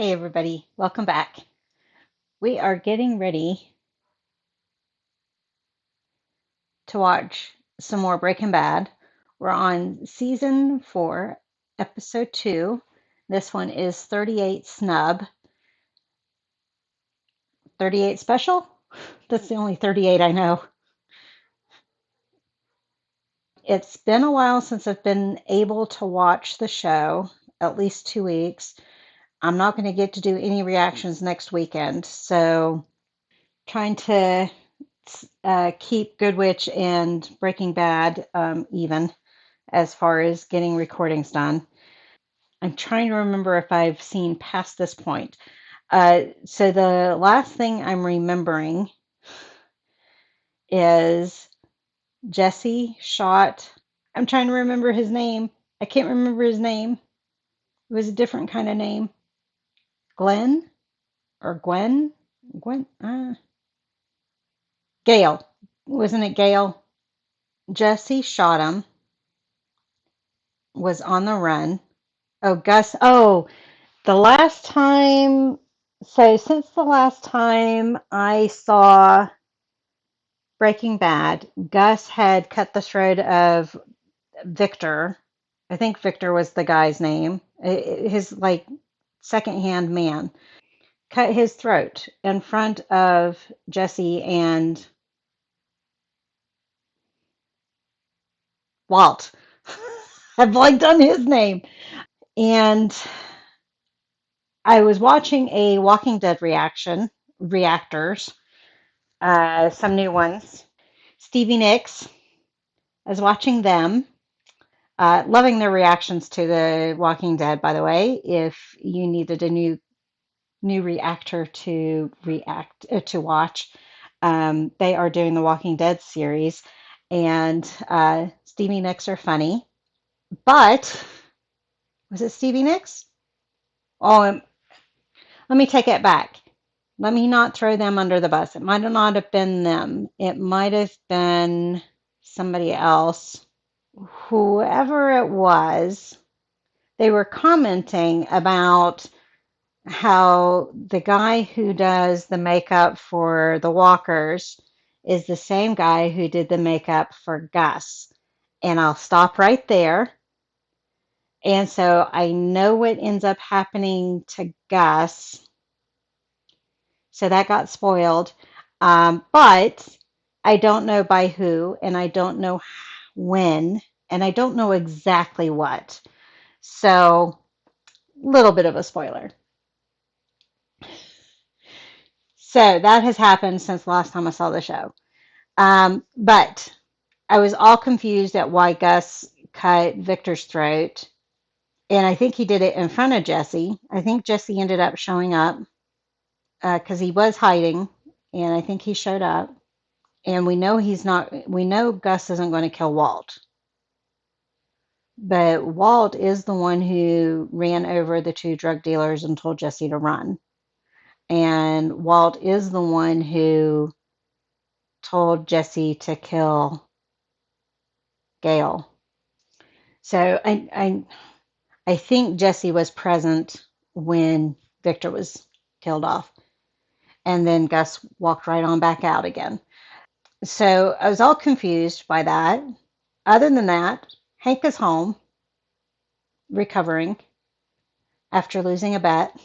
Hey everybody, welcome back. We are getting ready to watch some more Breaking Bad. We're on season 4, episode 2. This one is 38 Snub. 38 special? That's the only 38 I know. It's been a while since I've been able to watch the show, at least 2 weeks. I'm not going to get to do any reactions next weekend, so trying to keep Good Witch and Breaking Bad even as far as getting recordings done. I'm trying to remember if I've seen past this point. So the last thing I'm remembering is Jesse shot. I'm trying to remember his name. I can't remember his name. It was a different kind of name. Glenn or Gwen? Gwen? Gail. Wasn't it Gail? Jesse shot him, was on the run. Oh, Gus. Oh, the last time, so since the last time I saw Breaking Bad, Gus had cut the throat of Victor. I think Victor was the guy's name. His like second-hand man cut his throat in front of Jesse and Walt. I blanked on his name. And I was watching a Walking Dead reactors, some new ones. Stevie Nicks. I was watching them. Loving their reactions to The Walking Dead, by the way. If you needed a new reactor to react to watch, they are doing the Walking Dead series, and Stevie Nicks are funny. But was it Stevie Nicks? Oh, let me take it back. Let me not throw them under the bus. It might not have been them. It might have been somebody else. Whoever it was, they were commenting about how the guy who does the makeup for the walkers is the same guy who did the makeup for Gus. And I'll stop right there. And so I know what ends up happening to Gus. So that got spoiled. But I don't know by who, and I don't know when, and I don't know exactly what. So, little bit of a spoiler. So that has happened since the last time I saw the show. But I was all confused at why Gus cut Victor's throat. And I think he did it in front of Jesse. I think Jesse ended up showing up because he was hiding. And I think he showed up. And we know he's not, we know Gus isn't going to kill Walt. But Walt is the one who ran over the two drug dealers and told Jesse to run. And Walt is the one who told Jesse to kill Gail. So I think Jesse was present when Victor was killed off. And then Gus walked right on back out again. So I was all confused by that. Other than that, Hank is home, recovering after losing a bet.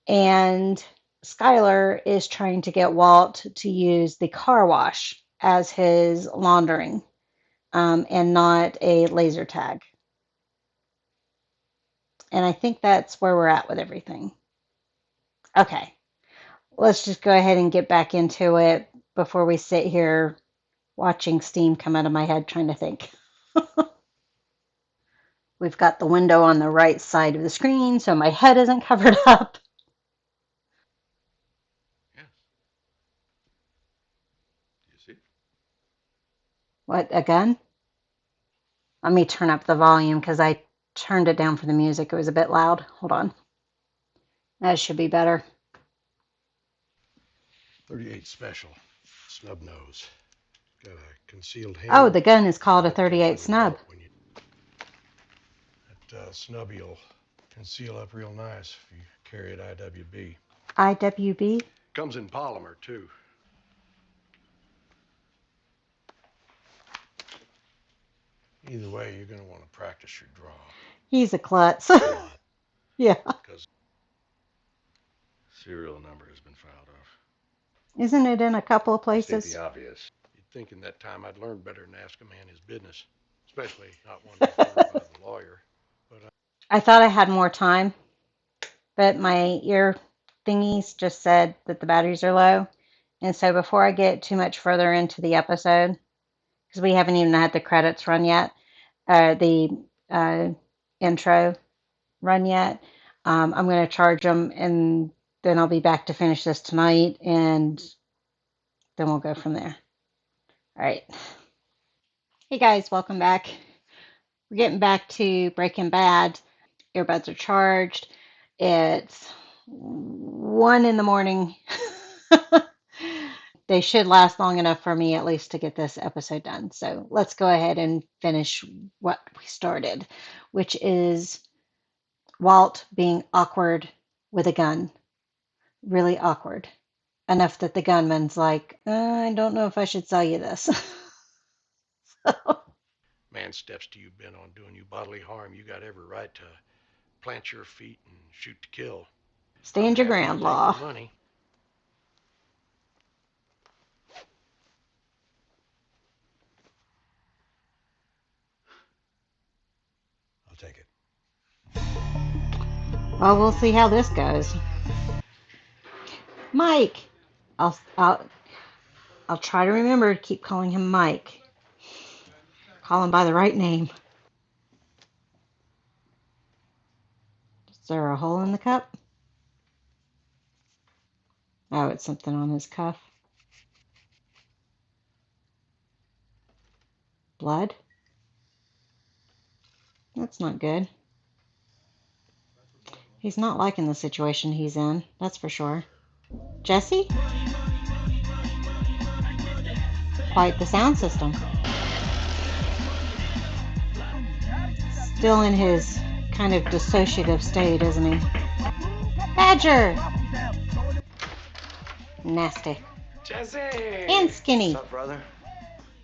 And Skylar is trying to get Walt to use the car wash as his laundering and not a laser tag. And I think that's where we're at with everything. Okay, let's just go ahead and get back into it before we sit here watching steam come out of my head trying to think. We've got the window on the right side of the screen so my head isn't covered up. Yes. You see? What, a gun? Let me turn up the volume because I turned it down for the music. It was a bit loud. Hold on. That should be better. 38 special. Snub nose. Got a concealed Oh, handle. the gun is So called a that keeps 38 on your Snub. belt when you. That snubby'll and seal up real nice if you carry it IWB. IWB? Comes in polymer too. Either way, you're going to want to practice your draw He's a klutz. a lot Yeah. because serial number has been filed off. Isn't it in a couple of To state places? the obvious, you'd think in that time I'd learned better than ask a man his business, especially not one referred by the lawyer. But I thought I had more time, but my ear thingies just said that the batteries are low. And so before I get too much further into the episode, because we haven't even had the credits run yet, the uh, intro run yet, I'm going to charge them and then I'll be back to finish this tonight and then we'll go from there. All right. Hey guys, welcome back. We're getting back to Breaking Bad. Earbuds are charged. It's 1 in the morning. They should last long enough for me at least to get this episode done. So let's go ahead and finish what we started, which is Walt being awkward with a gun. Really awkward. Enough that the gunman's like, I don't know if I should sell you this. man steps to you bent on doing you bodily harm, you got every right to plant your feet and shoot to kill. I'm Stand your happy to ground, take your law. money. I'll take it. Well, we'll see how this goes. Mike. I'll try to remember to keep calling him Mike. Call him by the right name. Is there a hole in the cup? Oh, it's something on his cuff. Blood? That's not good. He's not liking the situation he's in, that's for sure. Jesse? Quite the sound system. Still in his kind of dissociative state, isn't he? Badger! Nasty. Jesse! And skinny. What's up, brother?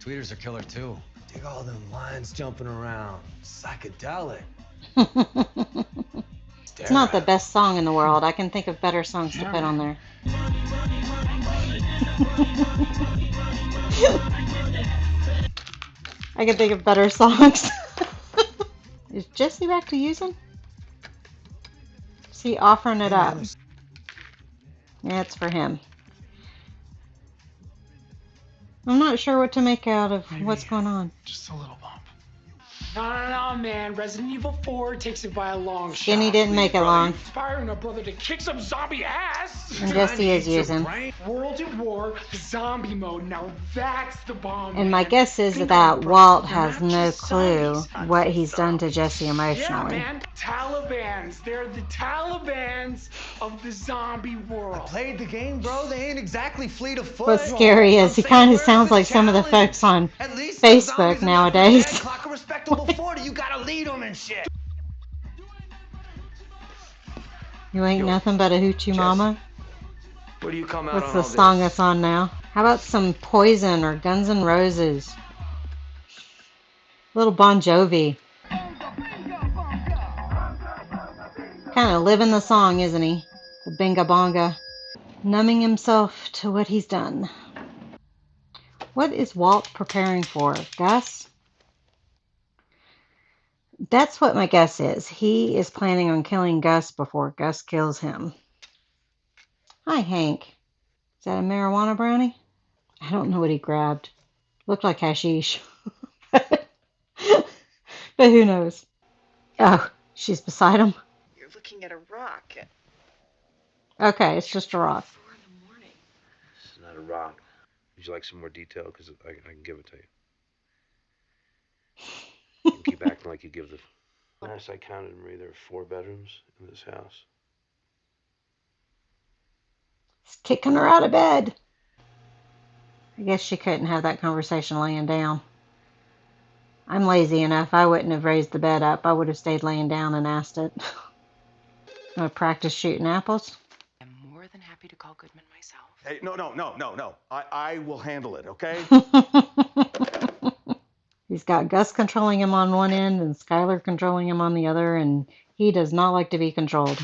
Tweeters are killer too. Dig all them lines jumping around. Psychedelic. It's not the best song in the world. I can think of better songs to put on there. I can think of better songs. Is Jesse back to using? Is he offering it up? Yeah, it's for him. I'm not sure what to make out of what's going on. Just a little bump. No, man. Resident Evil 4 takes it by a long shot. Skinny didn't make it long. Inspiring a brother to kick some zombie ass. And Jesse is using. World at War, zombie mode. Now that's the bomb. And my guess is that Walt has no clue what he's done to Jesse emotionally. Yeah, man. Talibans. They're the Talibans of the zombie world. I played the game, bro. They ain't exactly fleet of foot. What's scary is he kind of sounds like some of the folks on Facebook nowadays. Clock a respectable 40. You gotta lead them and shit. You ain't nothing but a hoochie mama. What do you come out What's on the all song this? that's on now? How about some Poison or Guns N' Roses? Little Bon Jovi. Kind of living the song, isn't he? The binga bonga. Numbing himself to what he's done. What is Walt preparing for? Gus? That's what my guess is. He is planning on killing Gus before Gus kills him. Hi, Hank. Is that a marijuana brownie? I don't know what he grabbed. Looked like hashish. But who knows? Oh, she's beside him. You're looking at a rock. Okay, it's just a rock. 4 in the morning. It's not a rock. Would you like some more detail? Because I can give it to you. You can keep acting like you give the... Last I counted, Marie, there are 4 bedrooms in this house. He's kicking her out of bed. I guess she couldn't have that conversation laying down. I'm lazy enough. I wouldn't have raised the bed up. I would have stayed laying down and asked it. Gonna practice shooting apples. I'm more than happy to call Goodman myself. Hey, no. I will handle it, okay? He's got Gus controlling him on one end and Skylar controlling him on the other, and he does not like to be controlled.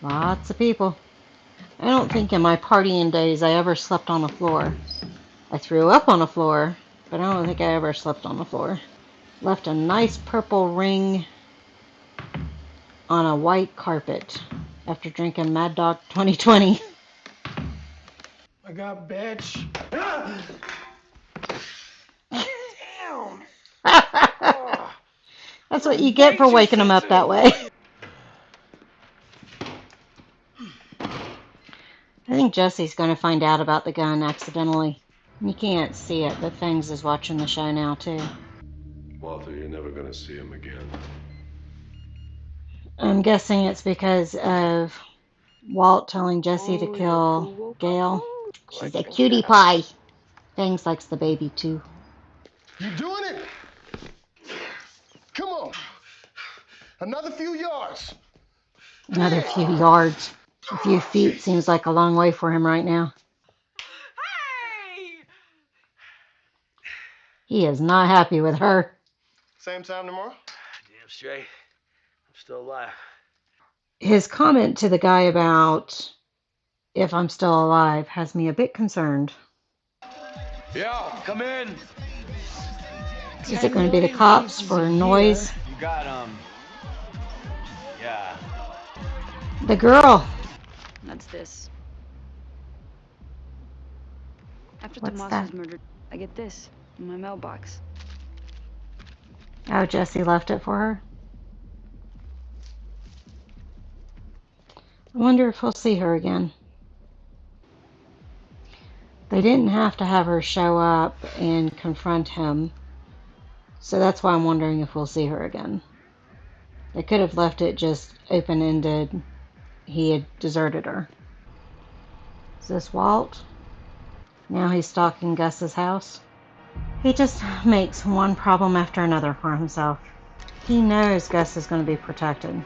Lots of people. I don't think in my partying days I ever slept on the floor. I threw up on the floor, but I don't think I ever slept on the floor. Left a nice purple ring on a white carpet after drinking Mad Dog 2020. I got bitch. Damn. That's what you get for waking him up that way. I think Jesse's going to find out about the gun accidentally. You can't see it, but Fangs is watching the show now, too. Walter, you're never gonna see him again. I'm guessing it's because of Walt telling Jesse to kill Gail. She's a cutie pie. Fangs likes the baby, too. You doing it? Come on. Another few yards. Another few yards. A few feet seems like a long way for him right now. Hey! He is not happy with her. Same time tomorrow? Damn straight. I'm still alive. His comment to the guy about if I'm still alive has me a bit concerned. Yo, come in. Is it going to be the cops for noise? You got, yeah. The girl. That's this. After What's Tomas that? was murdered, I get this in my mailbox. Oh, Jesse left it for her. I wonder if we'll see her again. They didn't have to have her show up and confront him, so that's why I'm wondering if we'll see her again. They could have left it just open-ended. He had deserted her. Is this Walt? Now he's stalking Gus's house. He just makes one problem after another for himself. He knows Gus is going to be protected.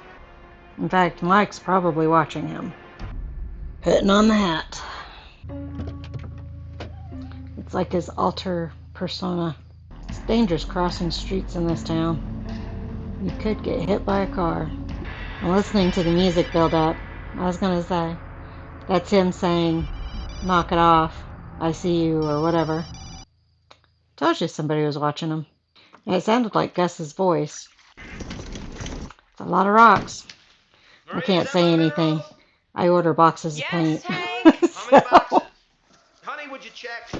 In fact, Mike's probably watching him. Putting on the hat. It's like his alter persona. It's dangerous crossing streets in this town. You could get hit by a car. I'm listening to the music build up. I was gonna say, that's him saying, knock it off, I see you, or whatever. Told you somebody was watching him. And it sounded like Gus's voice. It's a lot of rocks. I can't say anything. I order boxes of paint. So, Honey, would you check?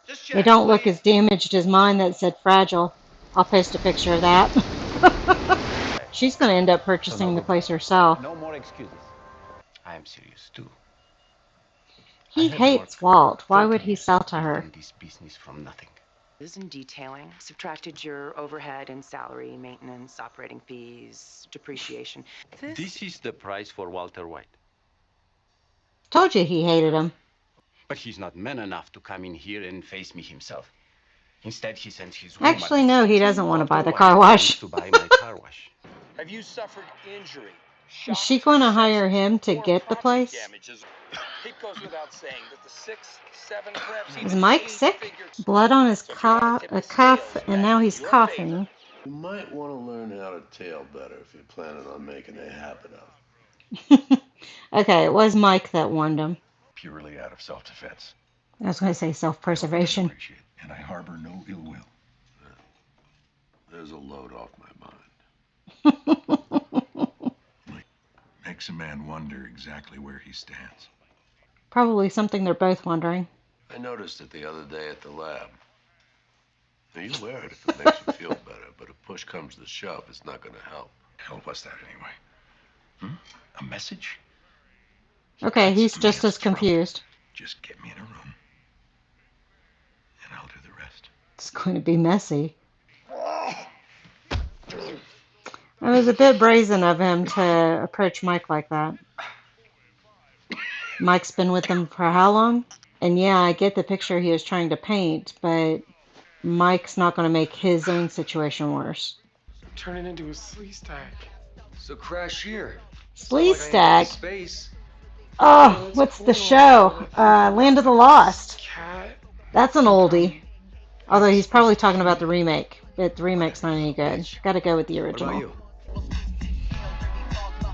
Just check. they don't look as damaged as mine that said fragile. I'll post a picture of that. She's going to end up purchasing the place herself. No more excuses. I am serious too. He hates Walt. Why would he sell to her? This business from nothing. In detailing, subtracted your overhead and salary, maintenance, operating fees, depreciation. This is the price for Walter White. Told you he hated him. But he's not man enough to come in here and face me himself. Instead, he sends his woman. Actually, no, he doesn't want to buy the Walter car White wash. wants to buy my car wash. Have you suffered injury? Is she going to hire him to get the place? It goes without saying that the 6, 7, perhaps Is Mike sick? Blood on his cuff, and now he's coughing. You might want to learn how to tail better if you're planning on making a habit of it. Okay, it was Mike that warned him. Purely out of self-defense. I was going to say self-preservation. And I harbor no ill will. There's a load off my mind. Makes a man wonder exactly where he stands. Probably something they're both wondering. I noticed it the other day at the lab. Now, you wear it if it makes you feel better, but if push comes to shove, it's not going to help. Hell was that anyway? A message? Okay, he's just as confused. Just get me in a room, and I'll do the rest. It's going to be messy. It was a bit brazen of him to approach Mike like that. Mike's been with them for how long? And yeah, I get the picture he was trying to paint, but Mike's not going to make his own situation worse. Turn it into a sleaze stack. So crash here. It's not Slee like I ain't got the Stack. space. Yeah, Oh, that's what's the cool, show? but I think Land of the this Lost. cat That's an think oldie. I'm Although like he's probably supposed to talking about the be. remake, but the remake's not any good. Bitch. Gotta go with the What about original. you?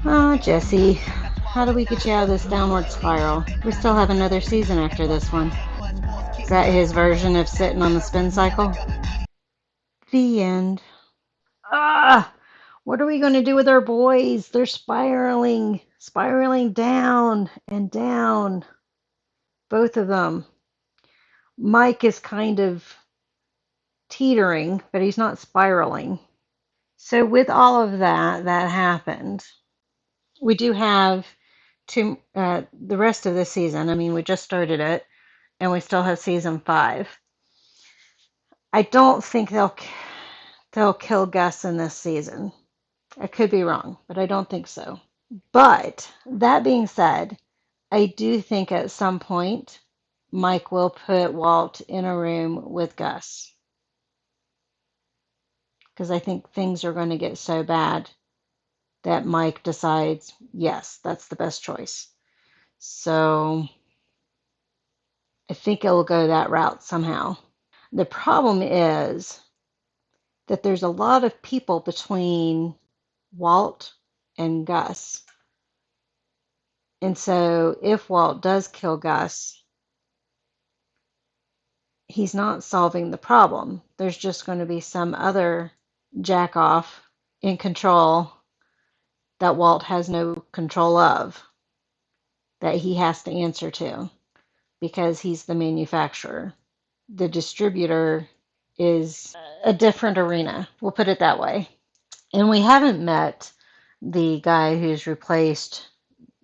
Ah, Jesse, how do we get you out of this downward spiral? We still have another season after this one. Is that his version of sitting on the spin cycle? The end. Ah, what are we going to do with our boys? They're spiraling down and down. Both of them. Mike is kind of teetering, but he's not spiraling. So with all of that happened, we do have the rest of the season. I mean, we just started it, and we still have season 5. I don't think they'll kill Gus in this season. I could be wrong, but I don't think so. But that being said, I do think at some point Mike will put Walt in a room with Gus because I think things are going to get so bad that Mike decides, yes, that's the best choice. So I think it'll go that route somehow. The problem is that there's a lot of people between Walt and Gus. And so if Walt does kill Gus, he's not solving the problem. There's just going to be some other jack off in control that Walt has no control of that he has to answer to because he's the manufacturer. The distributor is a different arena. We'll put it that way. And we haven't met the guy who's replaced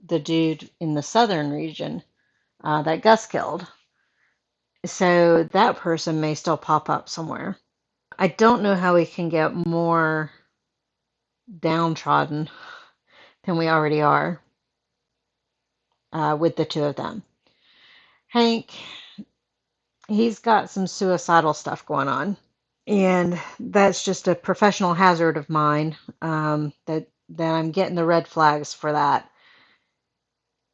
the dude in the southern region that Gus killed. So that person may still pop up somewhere. I don't know how we can get more downtrodden than we already are with the two of them. Hank, he's got some suicidal stuff going on, and that's just a professional hazard of mine. That I'm getting the red flags for that.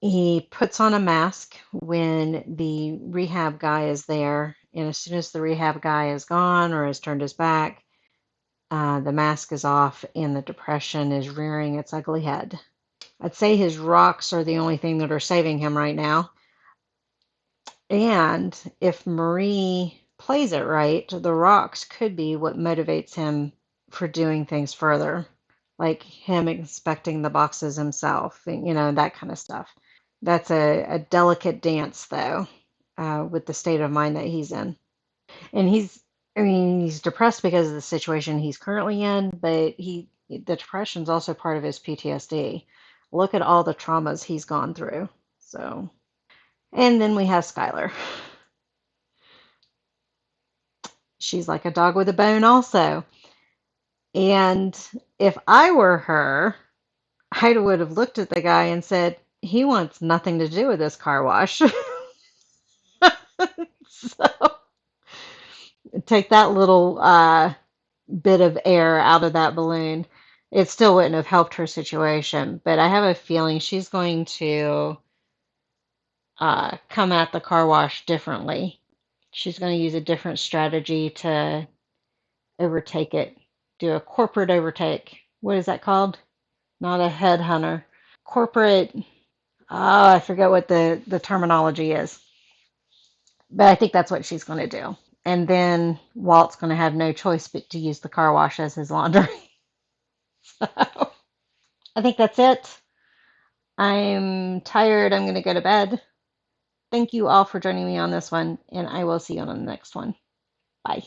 He puts on a mask when the rehab guy is there, and as soon as the rehab guy is gone or has turned his back, the mask is off and the depression is rearing its ugly head. I'd say his rocks are the only thing that are saving him right now. And if Marie plays it right, the rocks could be what motivates him for doing things further, like him inspecting the boxes himself, that kind of stuff. That's a delicate dance, though, with the state of mind that he's in. And he's depressed because of the situation he's currently in, but the depression's also part of his PTSD. Look at all the traumas he's gone through. So, and then we have Skylar. She's like a dog with a bone, also. And if I were her, I would have looked at the guy and said, he wants nothing to do with this car wash. So, take that little bit of air out of that balloon. It still wouldn't have helped her situation, but I have a feeling she's going to come at the car wash differently. She's going to use a different strategy to overtake it, do a corporate overtake. What is that called? Not a headhunter. Corporate, oh, I forget what the terminology is. But I think that's what she's going to do. And then Walt's going to have no choice but to use the car wash as his laundry. So I think that's it. I'm tired. I'm going to go to bed. Thank you all for joining me on this one, and I will see you on the next one. Bye.